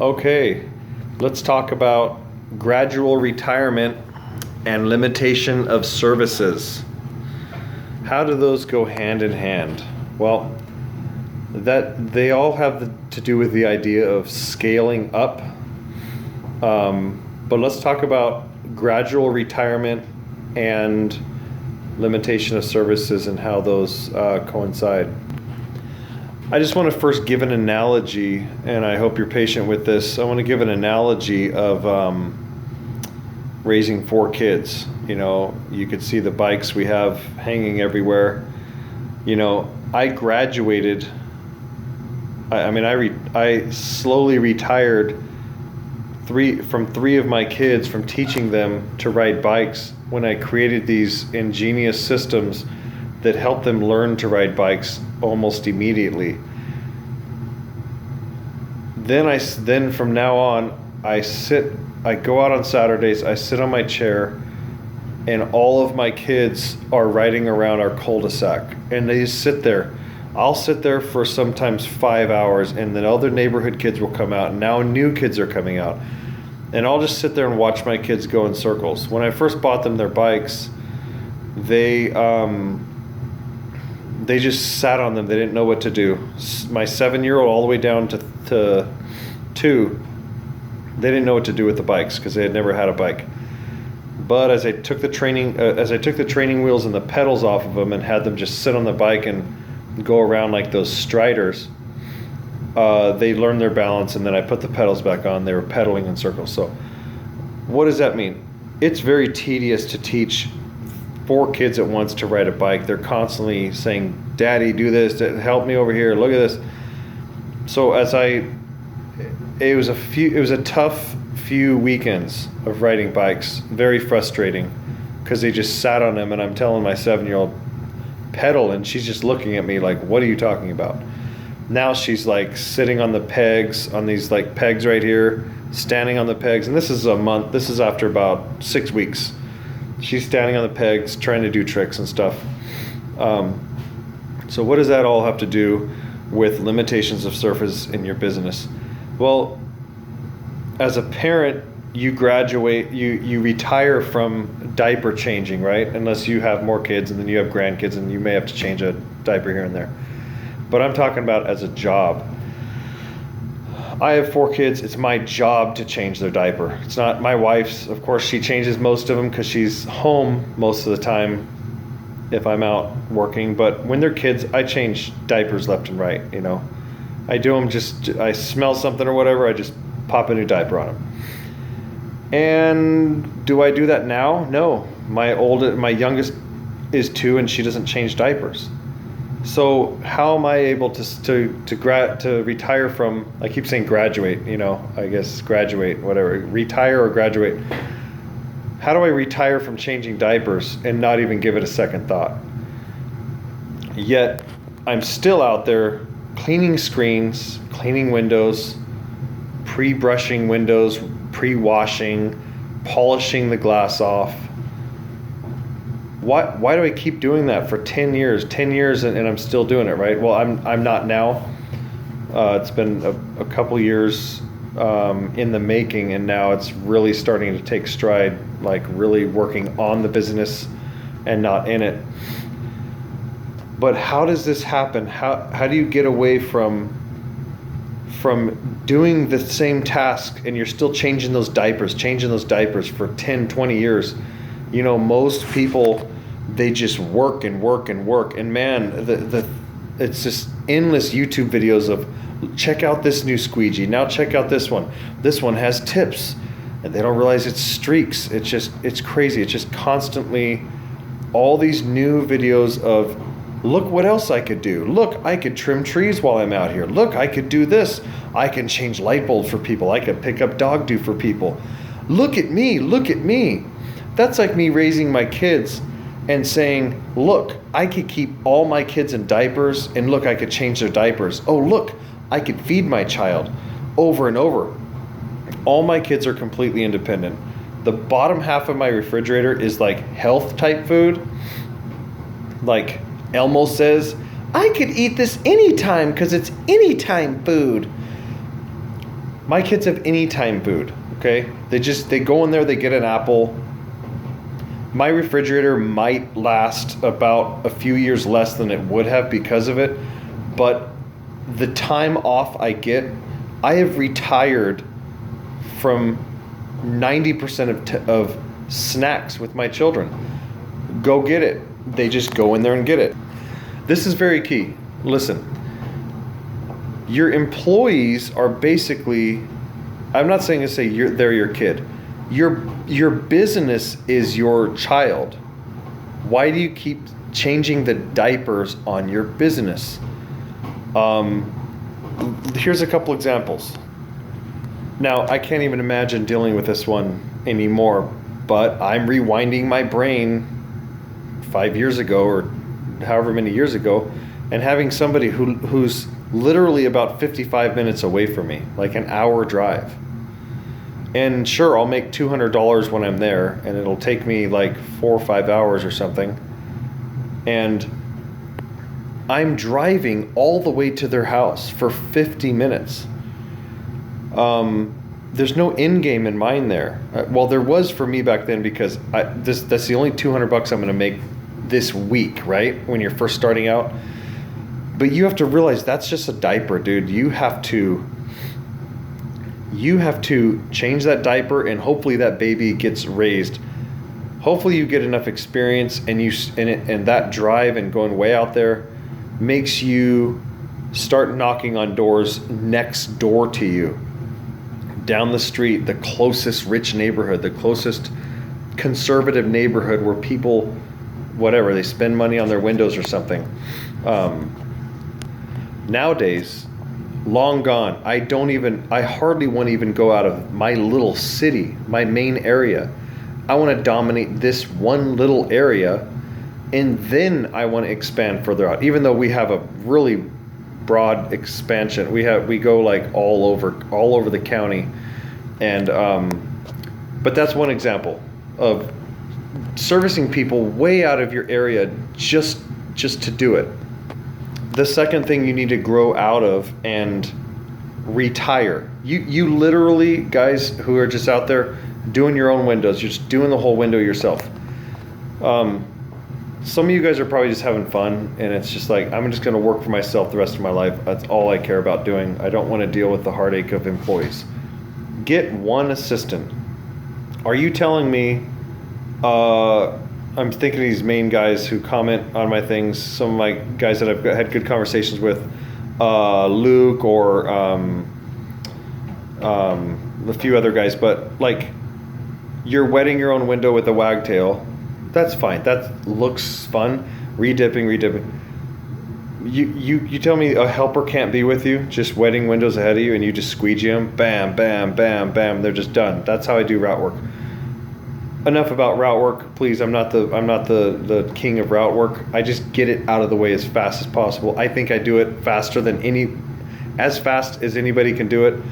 Okay, let's talk about gradual retirement and limitation of services. How do those go hand in hand? Well, that they all have to do with the idea of scaling up. But let's talk about gradual retirement and limitation of services and how those coincide. I just want to first give an analogy, and I hope you're patient with this. I want to give an analogy of raising 4 kids. You know, you could see the bikes we have hanging everywhere. You know, I graduated. I slowly retired from 3 of my kids from teaching them to ride bikes when I created these ingenious systems that help them learn to ride bikes almost immediately. Then from now on, I go out on Saturdays, I sit on my chair, and all of my kids are riding around our cul-de-sac, and they just sit there. I'll sit there for sometimes 5 hours, and then other neighborhood kids will come out, and now new kids are coming out. And I'll just sit there and watch my kids go in circles. When I first bought them their bikes, they just sat on them. They didn't know what to do. My 7-year-old all the way down to 2, they didn't know what to do with the bikes because they had never had a bike. But as I took the training wheels and the pedals off of them and had them just sit on the bike and go around like those striders, they learned their balance, and then I put the pedals back on. They were pedaling in circles. So what does that mean? It's very tedious to teach 4 kids at once to ride a bike. They're constantly saying, "Daddy, do this, help me over here, look at this." So it was a tough few weekends of riding bikes, very frustrating, because they just sat on them, and I'm telling my 7-year-old, pedal, and she's just looking at me like, "What are you talking about?" Now she's like sitting on the pegs, on these like pegs right here, standing on the pegs, and this is after about 6 weeks. She's standing on the pegs, trying to do tricks and stuff. So what does that all have to do with limitations of service in your business? Well, as a parent, you graduate, you retire from diaper changing, right? Unless you have more kids, and then you have grandkids, and you may have to change a diaper here and there. But I'm talking about as a job. I have 4 kids. It's my job to change their diaper. It's not my wife's. Of course, she changes most of them because she's home most of the time if I'm out working. But when they're kids, I change diapers left and right, you know. I do them I smell something or whatever, I just pop a new diaper on them. And do I do that now? No. My youngest is 2, and she doesn't change diapers. So how am I able to retire from, I keep saying graduate, you know, I guess graduate, whatever, retire or graduate. How do I retire from changing diapers and not even give it a second thought? Yet I'm still out there cleaning screens, cleaning windows, pre-brushing windows, pre-washing, polishing the glass off. Why do I keep doing that for 10 years? 10 years and I'm still doing it, right? Well, I'm not now. It's been a couple years in the making, and now it's really starting to take stride, like really working on the business and not in it. But how does this happen? How do you get away from doing the same task and you're still changing those diapers for 10, 20 years? You know, most people, they just work and work and work. And man, it's just endless YouTube videos of, check out this new squeegee. Now check out this one. This one has tips. And they don't realize it's streaks. It's crazy. It's just constantly all these new videos of, look what else I could do. Look, I could trim trees while I'm out here. Look, I could do this. I can change light bulbs for people. I could pick up dog doo for people. Look at me. Look at me. That's like me raising my kids and saying, look, I could keep all my kids in diapers, and look, I could change their diapers. Oh, look, I could feed my child over and over. All my kids are completely independent. The bottom half of my refrigerator is like health type food. Like Elmo says, I could eat this anytime because it's anytime food. My kids have anytime food, okay? They go in there, they get an apple. My refrigerator might last about a few years less than it would have because of it, but the time off I get, I have retired from 90% of snacks with my children. Go get it. They just go in there and get it. This is very key. Listen, your employees are basically, I'm not saying to say they're your kid. Your business is your child. Why do you keep changing the diapers on your business? Here's a couple examples. Now, I can't even imagine dealing with this one anymore, but I'm rewinding my brain 5 years ago or however many years ago, and having somebody who's literally about 55 minutes away from me, like an hour drive. And sure, I'll make $200 when I'm there, and it'll take me like 4 or 5 hours or something. And I'm driving all the way to their house for 50 minutes. There's no end game in mind there. Well, there was for me back then, because that's the only $200 I'm going to make this week, right? When you're first starting out. But you have to realize that's just a diaper, dude. You have to change that diaper, and hopefully that baby gets raised. Hopefully you get enough experience, and that drive and going way out there makes you start knocking on doors next door to you, down the street, the closest rich neighborhood, the closest conservative neighborhood where people, whatever, they spend money on their windows or something. Nowadays, long gone. I hardly want to even go out of my little city, my main area. I want to dominate this one little area, and then I want to expand further out. Even though we have a really broad expansion, we go like all over the county, and but that's one example of servicing people way out of your area just to do it. The second thing you need to grow out of and retire. You literally, guys who are just out there doing your own windows, you're just doing the whole window yourself. Some of you guys are probably just having fun, and it's just like, I'm just going to work for myself the rest of my life. That's all I care about doing. I don't want to deal with the heartache of employees. Get one assistant. Are you telling me, I'm thinking of these main guys who comment on my things, some of my guys that I've had good conversations with, Luke or a few other guys, but like, you're wetting your own window with a wagtail. That's fine. That looks fun. Redipping. You tell me a helper can't be with you, just wetting windows ahead of you, and you just squeegee them, bam, bam, bam, bam. They're just done. That's how I do route work. Enough about route work, please. I'm not the king of route work. I just get it out of the way as fast as possible. I think I do it faster than as fast as anybody can do it.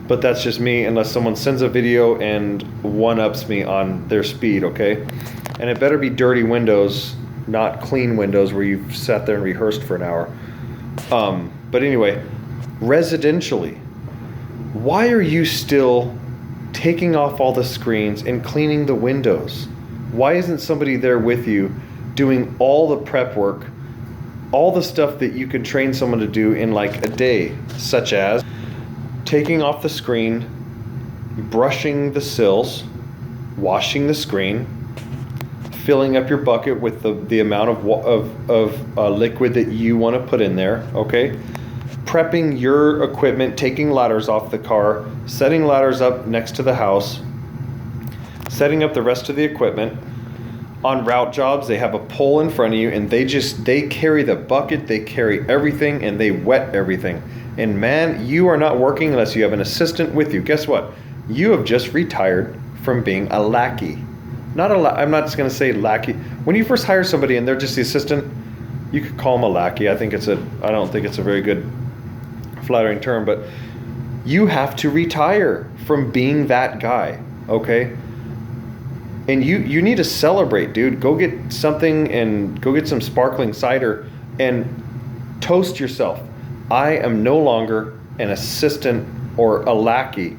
But that's just me, unless someone sends a video and one-ups me on their speed, okay? And it better be dirty windows, not clean windows where you've sat there and rehearsed for an hour. But anyway, residentially, why are you still taking off all the screens and cleaning the windows? Why isn't somebody there with you doing all the prep work, all the stuff that you can train someone to do in like a day, such as taking off the screen, brushing the sills, washing the screen, filling up your bucket with the amount of liquid that you want to put in there, okay? Prepping your equipment, taking ladders off the car, setting ladders up next to the house, setting up the rest of the equipment. On route jobs, they have a pole in front of you, and they carry the bucket, they carry everything, and they wet everything. And man, you are not working unless you have an assistant with you. Guess what? You have just retired from being a lackey. I'm not just going to say lackey. When you first hire somebody and they're just the assistant, you could call them a lackey. I don't think it's a very good flattering term, but you have to retire from being that guy, okay? And you need to celebrate, dude. Go get something and go get some sparkling cider and toast yourself. I am no longer an assistant or a lackey.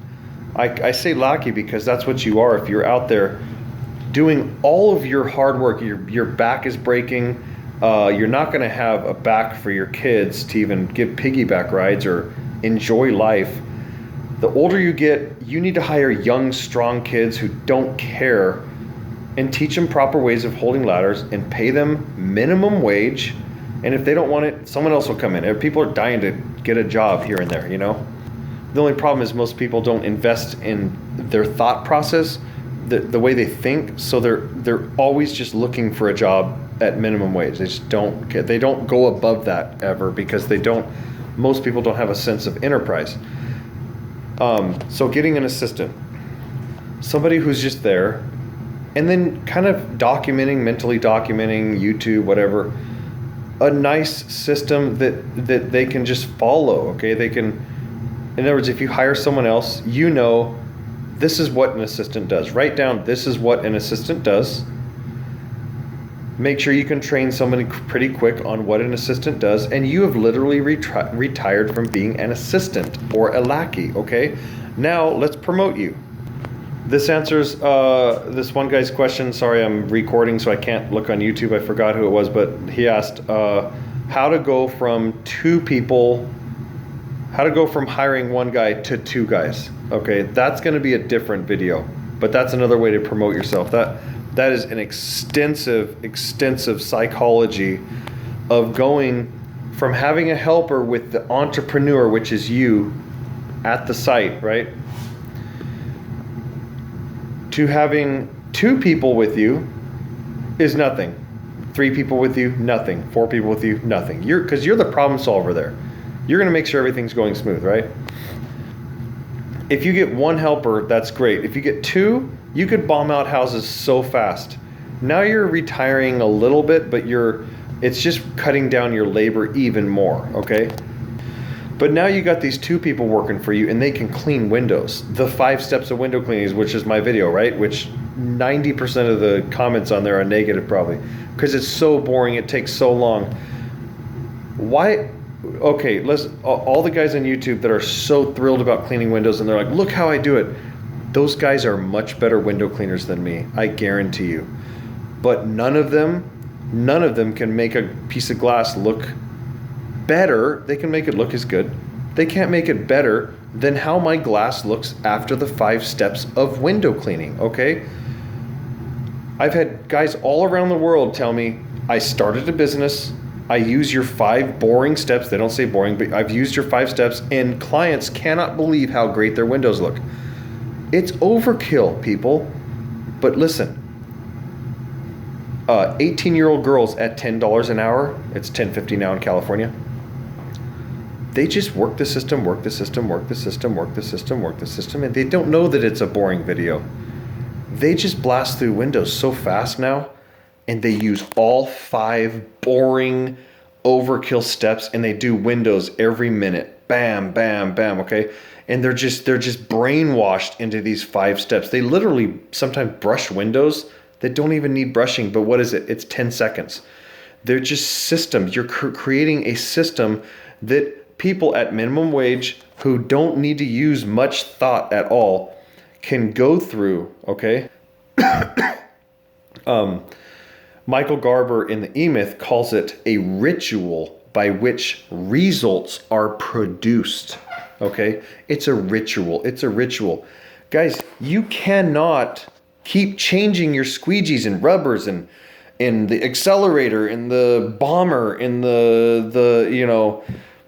I say lackey because that's what you are if you're out there doing all of your hard work. Your back is breaking. You're not going to have a back for your kids to even give piggyback rides or enjoy life. The older you get, you need to hire young, strong kids who don't care and teach them proper ways of holding ladders and pay them minimum wage. And if they don't want it, someone else will come in. People are dying to get a job here and there, you know? The only problem is most people don't invest in their thought process, the way they think. So they're always just looking for a job at minimum wage. They just don't get, they don't go above that ever because most people don't have a sense of enterprise. So getting an assistant, somebody who's just there, and then kind of mentally documenting YouTube, whatever, a nice system that they can just follow. Okay, they can. In other words, if you hire someone else, you know, this is what an assistant does. Write down, this is what an assistant does. Make sure you can train somebody pretty quick on what an assistant does, and you have literally retired from being an assistant or a lackey, okay? Now, let's promote you. This answers this one guy's question. Sorry, I'm recording, so I can't look on YouTube. I forgot who it was, but he asked how to go from hiring one guy to two guys. Okay, that's going to be a different video, but that's another way to promote yourself. That is an extensive psychology of going from having a helper with the entrepreneur, which is you at the site, right, to having 2 people with you is nothing. 3 people with you, nothing. 4 people with you, nothing. Because you're the problem solver there. You're going to make sure everything's going smooth, right? If you get 1 helper, that's great. If you get 2, you could bomb out houses so fast. Now you're retiring a little bit, but it's just cutting down your labor even more, okay? But now you got these 2 people working for you, and they can clean windows. The 5 steps of window cleaning, which is my video, right? Which 90% of the comments on there are negative probably, because it's so boring, it takes so long. Why? Okay, all the guys on YouTube that are so thrilled about cleaning windows, and they're like, look how I do it. Those guys are much better window cleaners than me, I guarantee you. But none of them can make a piece of glass look better. They can make it look as good. They can't make it better than how my glass looks after the 5 steps of window cleaning, okay? I've had guys all around the world tell me, I started a business, I use your 5 boring steps. They don't say boring, but I've used your 5 steps, and clients cannot believe how great their windows look. It's overkill, people. But listen, 18-year-old girls at $10 an hour, it's $10.50 now in California, they just work the system, and they don't know that it's a boring video. They just blast through windows so fast now, and they use all 5 boring overkill steps, and they do windows every minute. Bam, bam, bam, okay? And they're just brainwashed into these 5 steps. They literally sometimes brush windows that don't even need brushing, but what is it? It's 10 seconds. They're just systems. You're creating a system that people at minimum wage who don't need to use much thought at all can go through, okay? Michael Garber in the E-Myth calls it a ritual by which results are produced, okay? It's a ritual. It's a ritual. Guys, you cannot keep changing your squeegees and rubbers and in the accelerator, in the bomber, in the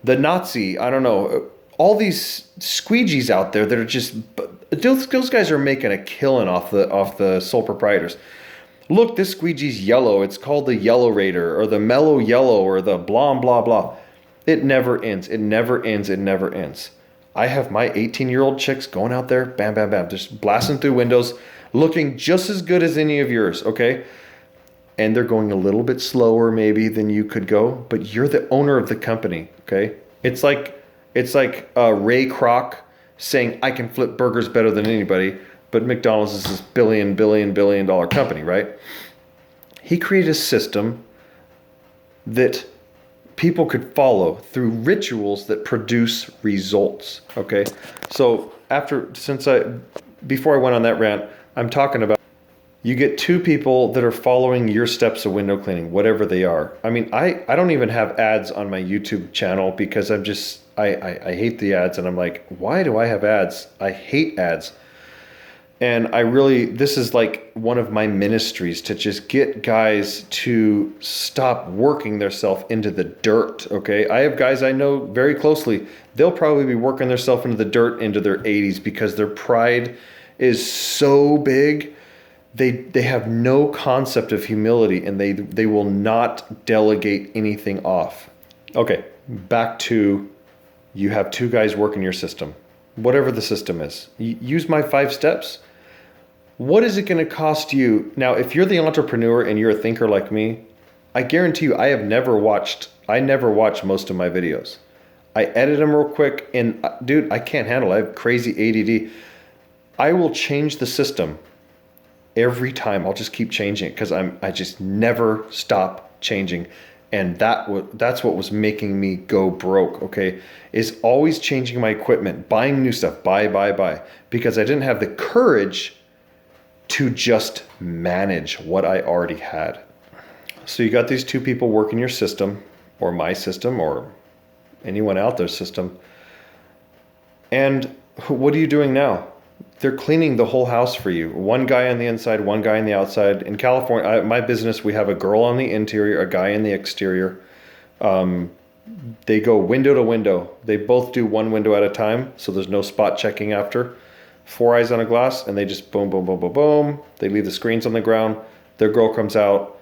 Nazi, I don't know, all these squeegees out there that are just, those guys are making a killing off the sole proprietors. Look, this squeegee's yellow. It's called the Yellow Raider or the Mellow Yellow or the blah, blah, blah. It never ends. It never ends. It never ends. I have my 18-year-old chicks going out there, bam, bam, bam, just blasting through windows, looking just as good as any of yours, okay? And they're going a little bit slower maybe than you could go, but you're the owner of the company, okay? It's like Ray Kroc saying, I can flip burgers better than anybody, but McDonald's is this billion dollar company, right? He created a system that people could follow through rituals that produce results. Okay. So before I went on that rant, I'm talking about, you get two people that are following your steps of window cleaning, whatever they are. I mean, I don't even have ads on my YouTube channel because I hate the ads, and I'm like, why do I have ads? I hate ads. And this is like one of my ministries, to just get guys to stop working themselves into the dirt, okay? I have guys I know very closely. They'll probably be working themselves into the dirt into their 80s because their pride is so big. They have no concept of humility, and they will not delegate anything off. Okay, back to, you have two guys working your system. Whatever the system is. Use my 5 steps. What is it going to cost you? Now, if you're the entrepreneur and you're a thinker like me, I guarantee you, I never watch most of my videos. I edit them real quick, and dude, I can't handle it. I have crazy ADD. I will change the system every time. I'll just keep changing it because I just never stop changing. And that's what was making me go broke, okay? Is always changing my equipment, buying new stuff, buy, because I didn't have the courage to just manage what I already had. So you got these two people working your system, or my system, or anyone out there's system. And what are you doing now? They're cleaning the whole house for you. One guy on the inside, one guy on the outside. In California, my business, we have a girl on the interior, a guy in the exterior. They go window to window. They both do one window at a time, so there's no spot checking after. 4 eyes on a glass, and they just boom, boom, boom, boom, boom. They leave the screens on the ground. Their girl comes out.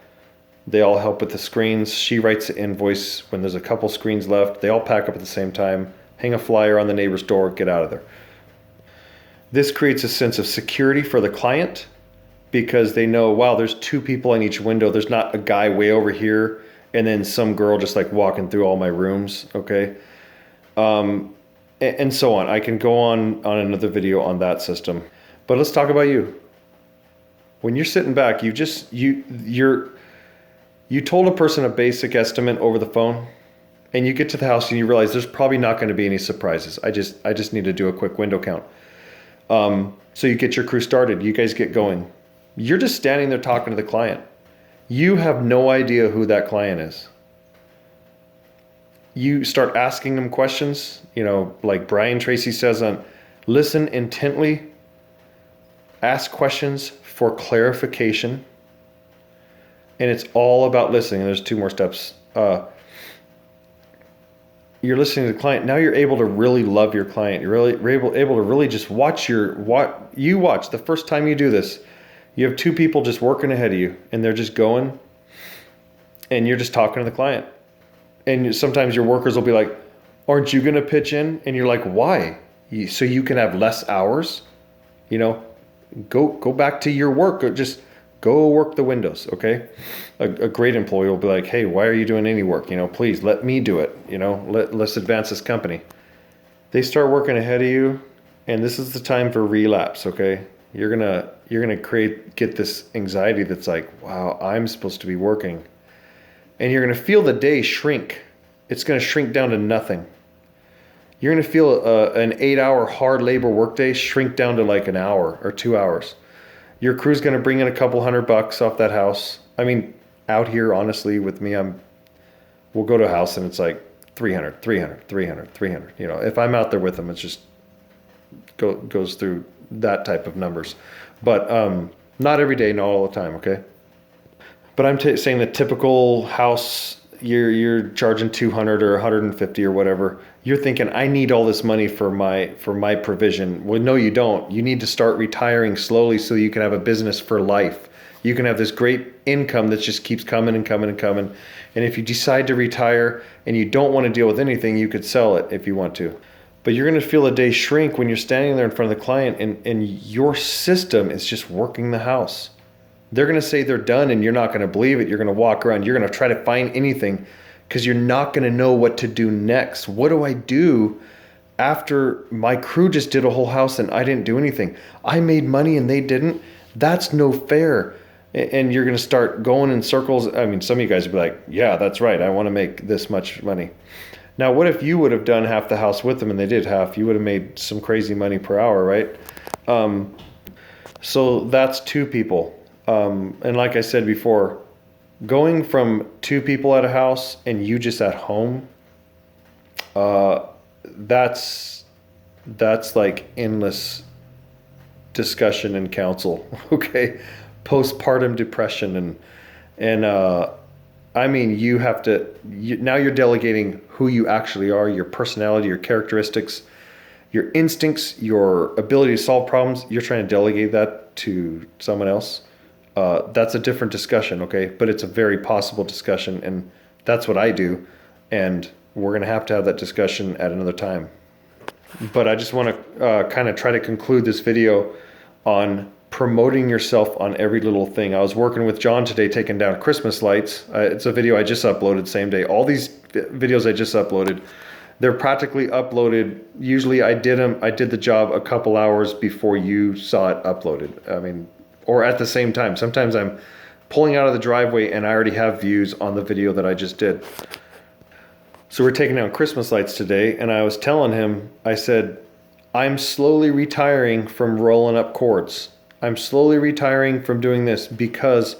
They all help with the screens. She writes the invoice when there's a couple screens left. They all pack up at the same time, hang a flyer on the neighbor's door, get out of there. This creates a sense of security for the client because they know, wow, there's 2 people in each window. There's not a guy way over here and then some girl just like walking through all my rooms, okay? And so on. I can go on another video on that system. But let's talk about you. When you're sitting back, you told a person a basic estimate over the phone, and you get to the house and you realize there's probably not going to be any surprises. I just need to do a quick window count. So you get your crew started. You guys get going. You're just standing there talking to the client. You have no idea who that client is. You start asking them questions, like Brian Tracy says listen intently, ask questions for clarification, and it's all about listening. And there's 2 more steps. You're listening to the client. Now you're able to really love your client. You're able to really just watch the first time you do this. You have 2 people just working ahead of you, and they're just going, and you're just talking to the client. And sometimes your workers will be like, aren't you going to pitch in? And you're like, why? So you can have less hours? Go back to your work. Just go work the windows, okay? A great employee will be like, hey, why are you doing any work? Please let me do it. Let's advance this company. They start working ahead of you, and this is the time for relapse, okay? You're gonna get this anxiety that's like, wow, I'm supposed to be working. And you're going to feel the day shrink. It's going to shrink down to nothing. You're going to feel an 8-hour hard labor workday shrink down to like an hour or 2 hours. Your crew's going to bring in a couple $100 off that house. I mean, out here, honestly, with me, we'll go to a house and it's like 300. If I'm out there with them, it's just goes through that type of numbers. But not every day, not all the time, okay? But I'm saying the typical house, you're charging 200 or 150 or whatever. You're thinking, I need all this money for my provision. Well, no, you don't. You need to start retiring slowly so you can have a business for life. You can have this great income that just keeps coming and coming and coming. And if you decide to retire and you don't want to deal with anything, you could sell it if you want to. But you're going to feel a day shrink when you're standing there in front of the client and your system is just working the house. They're going to say they're done and you're not going to believe it. You're going to walk around. You're going to try to find anything because you're not going to know what to do next. What do I do after my crew just did a whole house and I didn't do anything? I made money and they didn't. That's no fair. and you're going to start going in circles. I mean, some of you guys would be like, yeah, that's right. I want to make this much money. Now, what if you would have done half the house with them and they did half? You would have made some crazy money per hour, right? So that's two people. And like I said before, going from two people at a house and you just at home, that's like endless discussion and counsel. Okay, postpartum depression and I mean, you have to. Now you're delegating who you actually are, your personality, your characteristics, your instincts, your ability to solve problems. You're trying to delegate that to someone else. That's a different discussion, okay? But it's a very possible discussion, and that's what I do. And we're going to have that discussion at another time. But I just want to kind of try to conclude this video on promoting yourself on every little thing. I was working with John today taking down Christmas lights. It's a video I just uploaded same day. All these videos I just uploaded, they're practically uploaded. Usually I did the job a couple hours before you saw it uploaded. I mean, or at the same time. Sometimes I'm pulling out of the driveway and I already have views on the video that I just did. So we're taking down Christmas lights today, and I was telling him, I said, I'm slowly retiring from rolling up cords. I'm slowly retiring from doing this because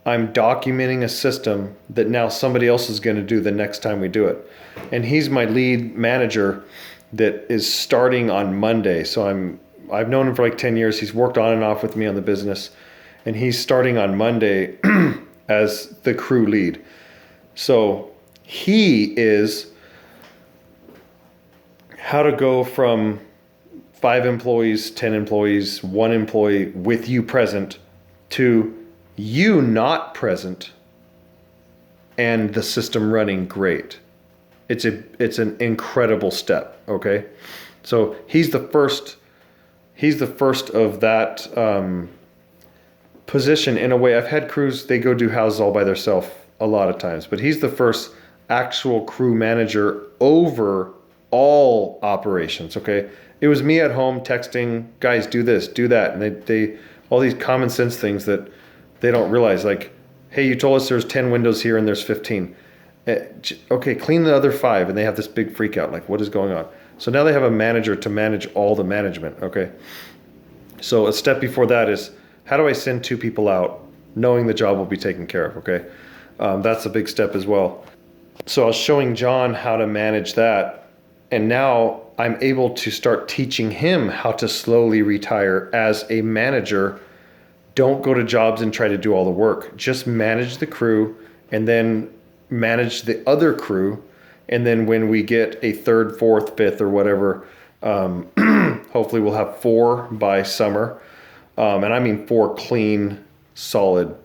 I'm documenting a system that now somebody else is going to do the next time we do it. And he's my lead manager that is starting on Monday. So I've known him for like 10 years. He's worked on and off with me on the business, and he's starting on Monday as the crew lead. So he is how to go from 5 employees, 10 employees, 1 employee with you present to you not present and the system running great. It's an incredible step, okay? So he's the first of that position in a way. I've had crews, they go do houses all by themselves a lot of times, but he's the first actual crew manager over all operations, okay? It was me at home texting, guys, do this, do that. And they all these common sense things that they don't realize, like, hey, you told us there's 10 windows here and there's 15. Okay, clean the other 5. And they have this big freak out, like, what is going on? So now they have a manager to manage all the management, okay? So a step before that is, how do I send 2 people out knowing the job will be taken care of, okay? That's a big step as well. So I was showing John how to manage that. And now I'm able to start teaching him how to slowly retire as a manager. Don't go to jobs and try to do all the work. Just manage the crew and then manage the other crew. And then when we get a 3rd, 4th, 5th, or whatever, hopefully we'll have 4 by summer. And I mean 4 clean, solid.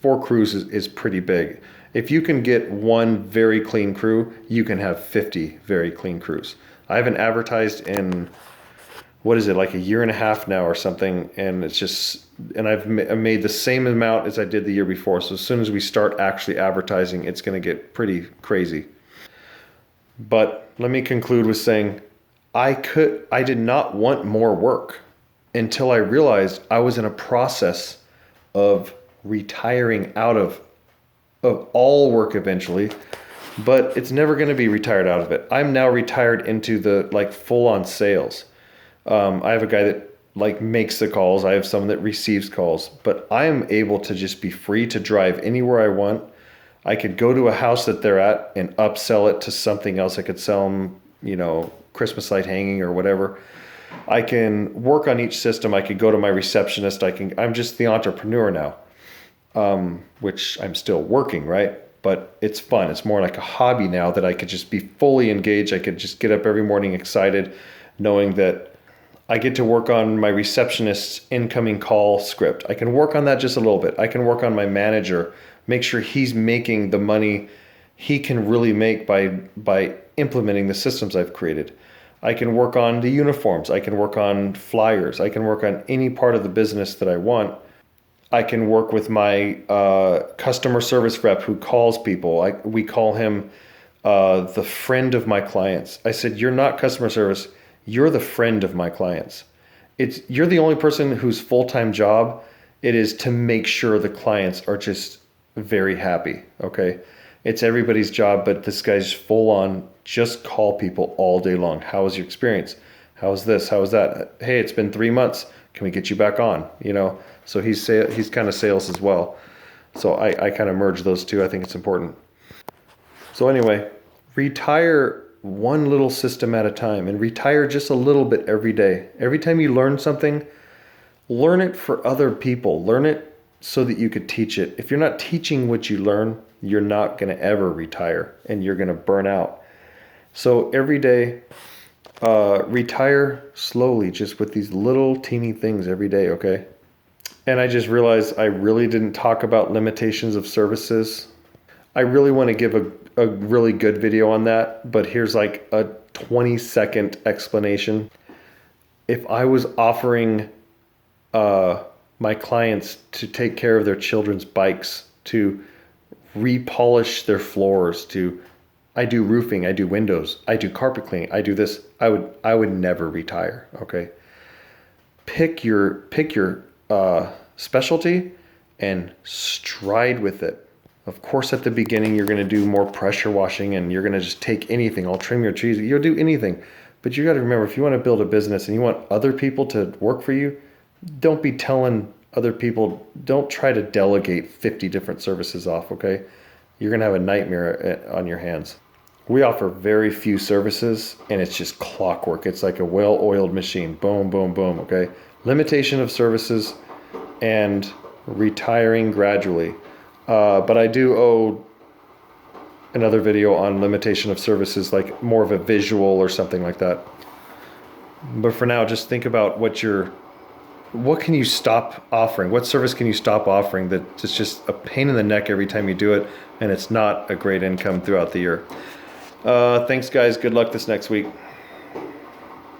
4 crews is pretty big. If you can get 1 very clean crew, you can have 50 very clean crews. I haven't advertised in, what is it, like a year and a half now or something, and it's just, and I've made the same amount as I did the year before. So as soon as we start actually advertising, it's going to get pretty crazy. But let me conclude with saying, I did not want more work until I realized I was in a process of retiring out of all work eventually, but it's never going to be retired out of it. I'm now retired into the like full-on sales. I have a guy that like makes the calls. I have someone that receives calls, but I am able to just be free to drive anywhere I want. I could go to a house that they're at and upsell it to something else. I could sell them, Christmas light hanging or whatever. I can work on each system. I could go to my receptionist. I'm just the entrepreneur now. Which I'm still working, right? But it's fun. It's more like a hobby now that I could just be fully engaged. I could just get up every morning excited, knowing that I get to work on my receptionist's incoming call script. I can work on that just a little bit. I can work on my manager, make sure he's making the money he can really make by implementing the systems I've created. I can work on the uniforms. I can work on flyers. I can work on any part of the business that I want. I can work with my customer service rep who calls people. We call him the friend of my clients. I said, you're not customer service. You're the friend of my clients. You're the only person whose full-time job It is to make sure the clients are just very happy. Okay. It's everybody's job, but this guy's full on just call people all day long. How was your experience? How's this? How was that? Hey, it's been 3 months. Can we get you back on? So he's kind of sales as well. So I kind of merge those two. I think it's important. So anyway, retire one little system at a time, and retire just a little bit every day. Every time you learn something, learn it for other people. Learn it so that you could teach it. If you're not teaching what you learn, you're not going to ever retire, and you're going to burn out. So every day, retire slowly, just with these little teeny things every day, okay? And I just realized I really didn't talk about limitations of services. I really want to give a really good video on that, but here's like a 20-second explanation. If I was offering my clients to take care of their children's bikes, to repolish their floors, I do roofing, I do windows, I do carpet cleaning, I do this, I would never retire. Okay. Pick your specialty and stride with it. Of course, at the beginning, you're going to do more pressure washing, and you're going to just take anything. I'll trim your trees. You'll do anything. But you got to remember, if you want to build a business and you want other people to work for you, don't be telling other people, don't try to delegate 50 different services off, okay? You're going to have a nightmare on your hands. We offer very few services, and it's just clockwork. It's like a well-oiled machine. Boom, boom, boom, okay? Limitation of services and retiring gradually. But I do owe another video on limitation of services, like more of a visual or something like that. But for now, just think about what can you stop offering? What service can you stop offering that's just a pain in the neck every time you do it, and it's not a great income throughout the year? Thanks, guys. Good luck this next week.